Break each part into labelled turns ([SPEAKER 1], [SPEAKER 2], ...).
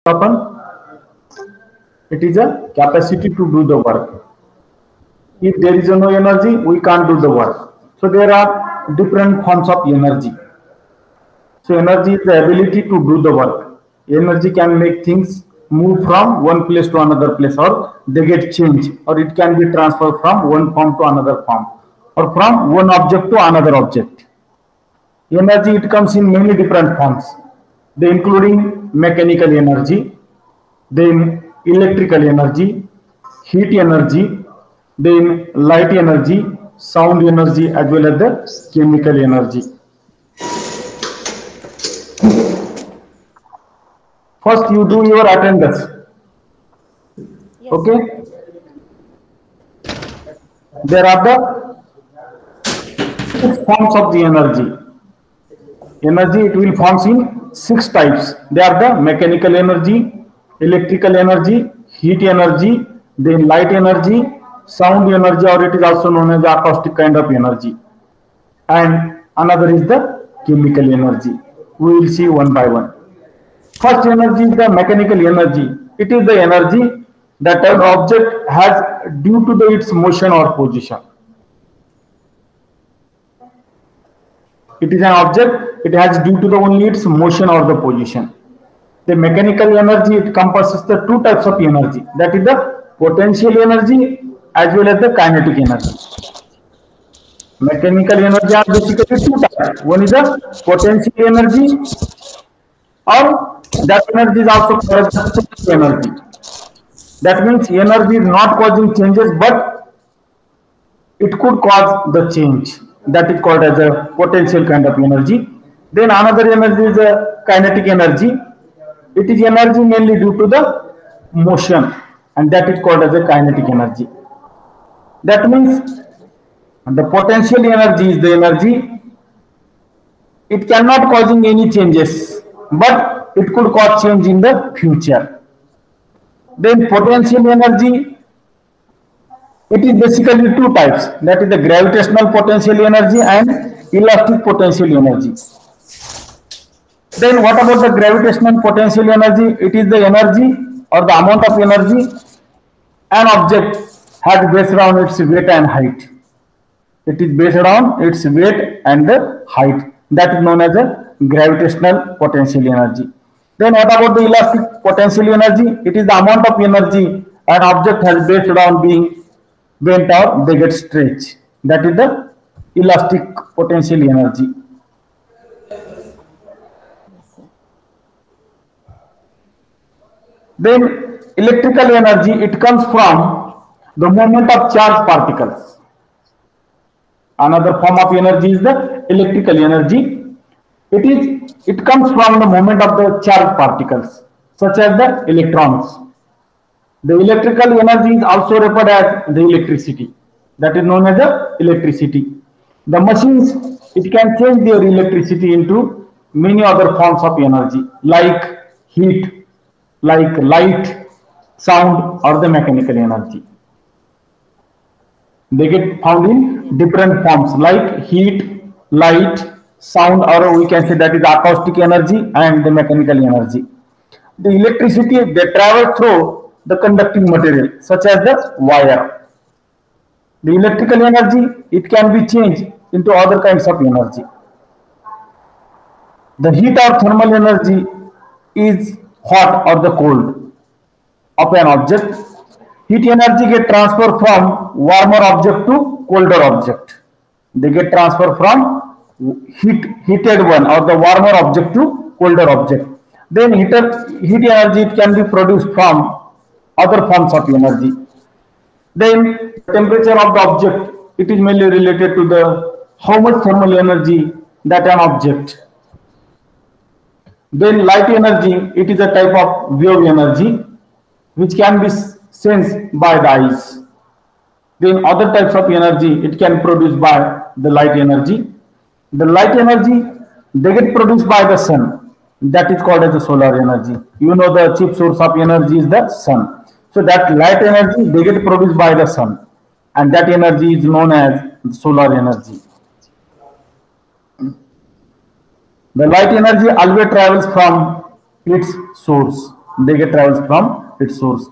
[SPEAKER 1] happen? It is a capacity to do the work. If there is no energy, we can't do the work. So there are different forms of energy. So energy is the ability to do the work. Energy can make things move from one place to another place, or they get changed, or it can be transferred from one form to another form, or from one object to another object. Energy, it comes in many different forms. They including mechanical energy, then electrical energy, heat energy, then light energy, sound energy, as well as the chemical energy. First, you do your attendance.
[SPEAKER 2] Yes.
[SPEAKER 1] Okay. There are the 6 forms of the energy. Energy, it will forms in 6 types. They are the mechanical energy, electrical energy, heat energy, then light energy, sound energy, or it is also known as the acoustic kind of energy. And another is the chemical energy. We will see one by one. First energy is the mechanical energy. It is the energy that an object has due to its motion or position. It is an object, it has due to the only its motion or the position. The mechanical energy, it comprises the 2 types of energy. That is the potential energy as well as the kinetic energy. Mechanical energy are basically 2 types. One is the potential energy, or that energy is also called as potential energy. That means energy is not causing changes, but it could cause the change. That is called as a potential kind of energy. Then another energy is a kinetic energy. It is energy mainly due to the motion, and that is called as a kinetic energy. That means the potential energy is the energy. It cannot causing any changes, but it could cause change in the future. Then potential energy, it is basically 2 types. That is the gravitational potential energy and elastic potential energy. Then what about the gravitational potential energy? It is the energy or the amount of energy an object has based on its weight and height. It is based on its weight and the height. That is known as a gravitational potential energy. Then what about the elastic potential energy? It is the amount of energy an object has based on being bent or they get stretched. That is the elastic potential energy. Then electrical energy, it comes from the movement of charged particles. Another form of energy is the electrical energy. It comes from the movement of the charged particles, such as the electrons. The electrical energy is also referred as the electricity. That is known as the electricity. The machines, it can change their electricity into many other forms of energy, like heat, like light, sound, or the mechanical energy. They get found in different forms like heat, light, sound, or we can say that is acoustic energy and the mechanical energy. The electricity, they travel through the conducting material such as the wire. The electrical energy, it can be changed into other kinds of energy. The heat or thermal energy is hot or the cold of an object. Heat energy get transferred from warmer object to colder object. They get transferred from heated one or the warmer object to colder object. Then heat energy, it can be produced from other forms of energy. Then temperature of the object, it is mainly related to the how much thermal energy that an object. Then light energy, it is a type of wave energy which can be sensed by the eyes. Then other types of energy, it can produce by the light energy. The light energy, they get produced by the sun. That is called as the solar energy. You know the chief source of energy is the sun. So that light energy, they get produced by the sun. And that energy is known as solar energy. The light energy always travels from its source. they get travels from its source.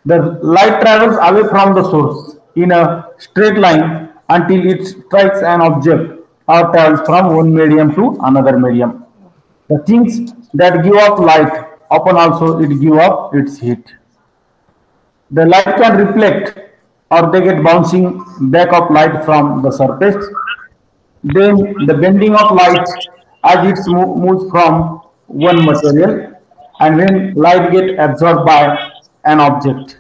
[SPEAKER 1] The light travels away from the source in a straight line until it strikes an object or travels from one medium to another medium. The things that give off light often also it give off its heat. The light can reflect or they get bouncing back of light from the surface. Then the bending of light as it moves from one material and when light get absorbed by an object.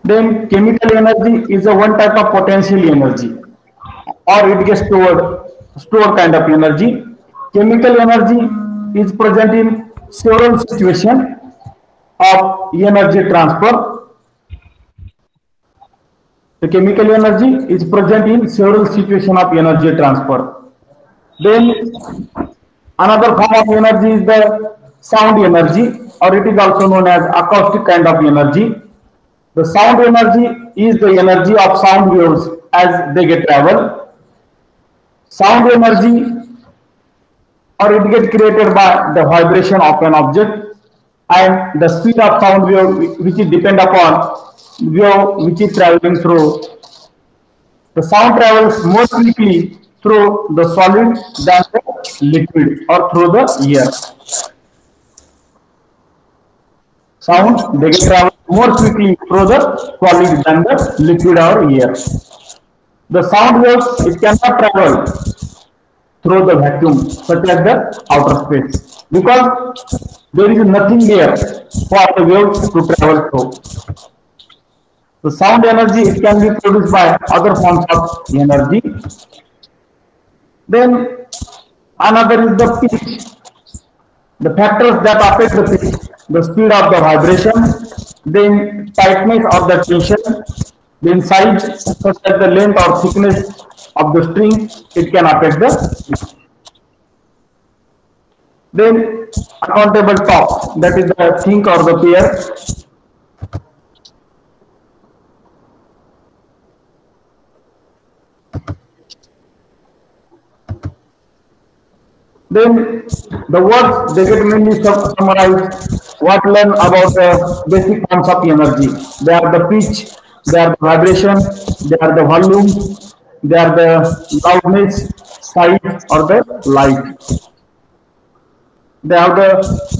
[SPEAKER 1] Then chemical energy is a one type of potential energy or it gets stored kind of energy. Chemical energy is present in several situations of energy transfer. The chemical energy is present in several situations of energy transfer. Then another form of energy is the sound energy or it is also known as acoustic kind of energy. The sound energy is the energy of sound waves as they get travel. Sound energy or it gets created by the vibration of an object and the speed of sound wave which is depend upon wave which is traveling through. The sound travels more quickly through the solid than the liquid or through the air. Sound they can travel more quickly through the solid than the liquid or air. The sound waves it cannot travel through the vacuum such as the outer space because there is nothing there for the waves to travel through. The sound energy it can be produced by other forms of energy. Then another is the pitch. The factors that affect the pitch, the speed of the vibration, then tightness of the tension, then size such as the length or thickness of the string, it can affect the pitch. Then accountable torque, that is the thing or the pair. Then the words they get mainly summarized what learn about the basic forms of energy. They are the pitch, they are the vibration, they are the volume, they are the loudness, size or the light. They have the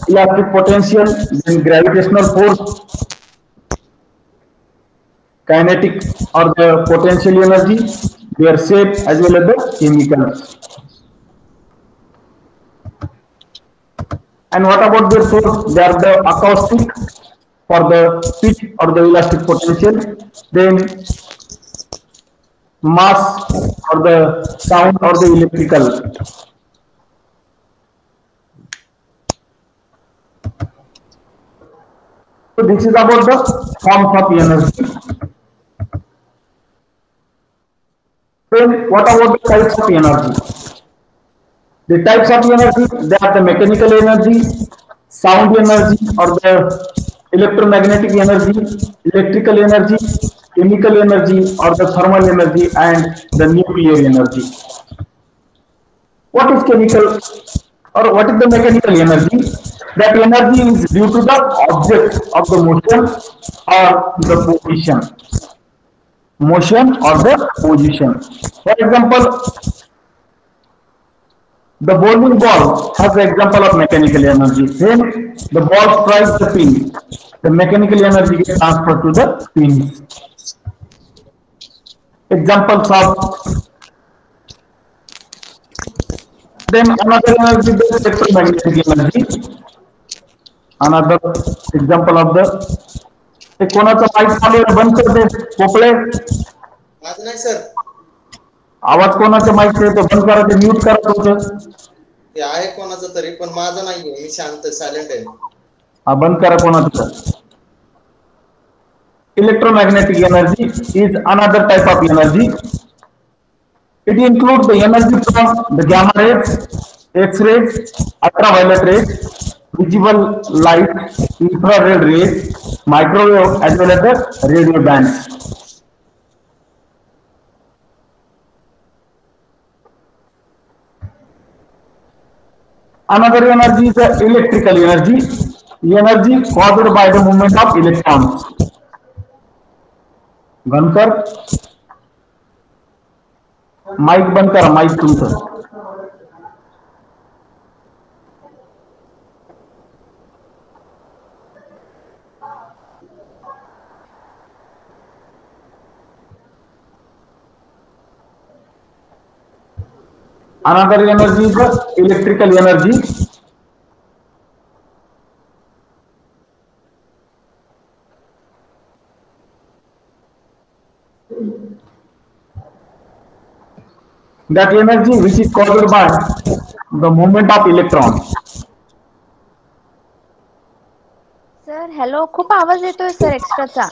[SPEAKER 1] electric potential, then gravitational force, kinetic or the potential energy, their shape as well as the chemicals. And what about their source? They are the acoustic for the pitch or the elastic potential, then mass or the sound or the electrical. So this is about the forms of energy. Then what about the types of energy? The types of energy, they are the mechanical energy, sound energy or the electromagnetic energy, electrical energy, chemical energy or the thermal energy and the nuclear energy. What is chemical or what is the mechanical energy? That energy is due to the object of the motion or the position. Motion or the position. For example, The bowling ball has the example of mechanical energy. When the ball strikes the pin, the mechanical energy gets transferred to the pins. Examples of then another energy is electromagnetic energy. Another example of the ते कोणाचं mike चालू आहे बंद कर दे पोपळे
[SPEAKER 3] माझं नाही sir.
[SPEAKER 1] आवाज कोणाचं माईक आहे तो बंद करा ते म्यूट करा तुमचं
[SPEAKER 3] ते आहे कोणाचं तरी पण माझं नाहीये. मी शांत सायलेंट आहे.
[SPEAKER 1] हा बंद करा कोणाचं. Electromagnetic energy is another type of energy. It includes the energy from the gamma rays, X-rays, ultraviolet rays, visible light, infrared rays, microwave as well as the radio bands. Another energy is the electrical energy, energy caused by the movement of electrons. बंद कर mic बंद करा mic तुमचं another energy is the electrical energy. That energy which is caused by the movement of electrons.
[SPEAKER 2] Sir hello खूप आवाज येतोय sir एक्स्ट्राचा.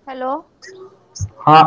[SPEAKER 2] Hello
[SPEAKER 1] हाँ